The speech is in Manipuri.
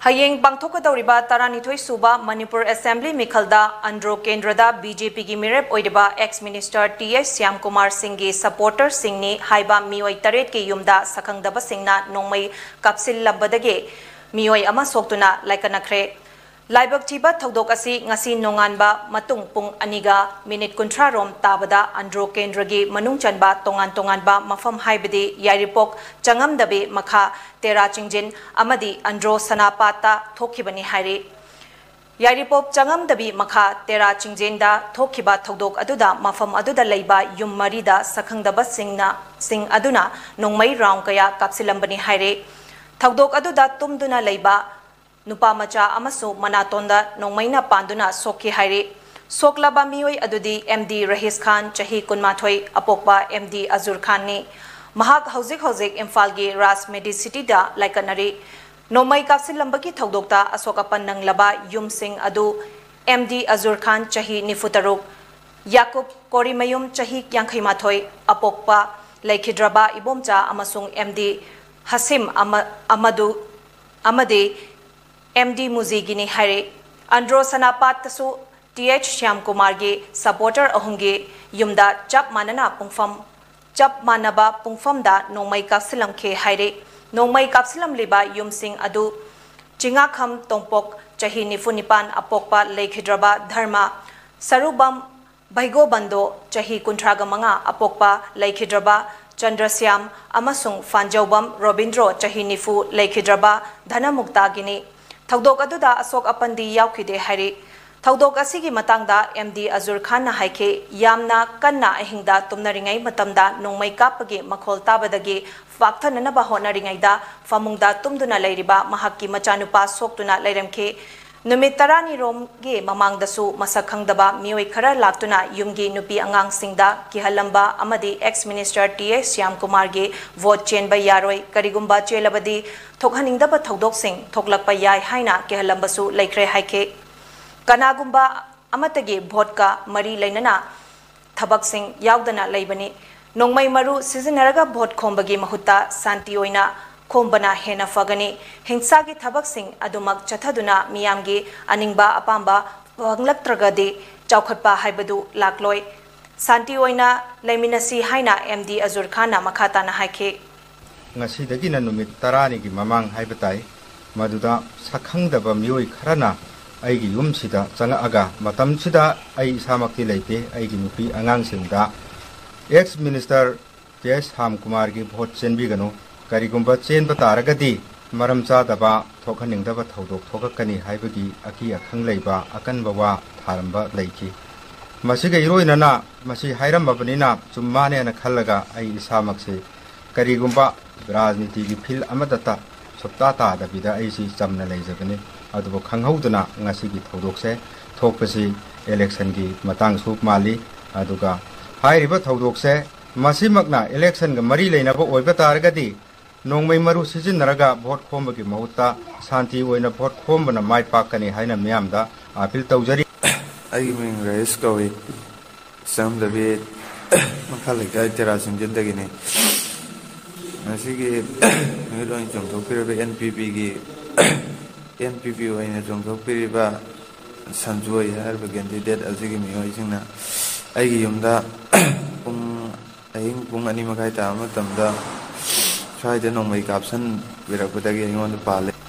Hayeng Bangthokadoriba Taranithoi Suba Manipur Assembly Mikhalda Andro Kendrada BJP gi Meerep oideba ex-minister TS Syamkumar Singhgi supporter Singni haiba Mioi Taret ke Yumda Sakhangdaba Singna Nongmei Kapsillamle Mioi ama soktuna laikanakre Laibak Tiba Thodok asi ngasi nonganba matung pung aniga minute kuntra rom tabada Andro Kendragi manung chanba tongan ba mafam haibedi yairipok changamdabe makha tera chingjin amadi Andro sanapata thokibani hairi yairipok changamdabi makha tera chingjenda thokiba thodok aduda mafam aduda leiba yum marida sakhangdaba sing aduna nongmai round kaya kapsilambani hairi thodok aduda tumduna leiba Nupa macha amasu manatonda nongmaina panduna Sokle hairi Soklaba Mioi adudi MD Rahis Khan chahi kunmathoi apokba MD Azur Khan ni mahak hauzik Imphal gi Ras Medi City da laikanari Nongmei Kapsillamle ki thodokta asokapan nanglaba Yum Singh adu MD Azur Khan chahi nifutaruk Yakub Korimayum chahi yankhimathoi apokpa laikhidraba ibomcha amasung MD Hasim Amade MD Muzigini Hari Andro Sanapat Tasu TH Syamkumar ge supporter ahunge Yumda chap manaba pungfam da Nongmei Kapsillamle haire Nongmei Kapsillamle ba Yum Singh adu Chingakham Tongpok chahi nifunipan apokpa Laikhidraba Dharma Sarubam Baigo Bando chahi kuntraga manga apokpa Laikhidraba Chandrasyam amasung Fanjaubam Robindro chahi nifu Laikhidraba Dhanamukta gini Thodok aduda asok apandi yaukide hari Thodok asigi matangda MD Azur Khan na haike yamna kanna ahingda tumnaringai matamda nongmai kapage makhol tabadagi fakthananaba honaringaida famungda tumduna leiriba mahakki machanupa soktuna leiramke numit tarani rom ge mamangdasu masakhangdaba mioi khara laktuna yumgi nupi angang singda kihalamba amadi ex minister TS Syamkumar ge vote chenba yaroi karigumba chelabadi thokhaningdaba thodok sing thoklakpa yai haina kihalambasu laikre haike kanagumba amatagi vote ka mari leinana thabak sing yaudana leibani nongmai maru sizinaraga vote khombagi mahutta santi oina Kombana hena fagani hingsa gi thabak sing adumak chathaduna miyamgi aningba apamba wanglaktragadi chaukhatpa haibadu lakloi santi oina leiminasi haina MD Azur Khan na makhata na haike ngasi dagi na numit tarani gi mamang haibatai maduda sakhangdaba mioi kharana aigi yumsida changa aga matamsida ai samakti leite aigi nupi angang singda ex minister TS Syamkumar gi vote chenbi gano Karigumba chen bataragadi maram chadaba thokhaningdaba thodok thokakani haibagi aki akhang leiba akan bawa tharamba leiki masiga iroinana masi hairamba banina chummane na khallaga ai isamakse karigumba rajniti gi phil amadata sopta ta da bida ai si chamna leijabani adubo khanghauduna ngasi gi thodokse thokpasi election gi matang sup mali aduga hairiba thodokse masimakna election ga mari leinaba oiba taragadi Nongmei maru sizinaraga vote khombagi mahutta santi oina vote khombana mai pakani haina miyamda apil tawjari ai ming rais kawi samdabe makhalika tera singjendagi ne asigi meloin jongthokpiriba NPP gi NPP oina jongthokpiriba Sanjoy harba candidate asigi Mioi singna aigi yumda pung ani makai ta matamda Try to know my caption. We're up with a game on the palette.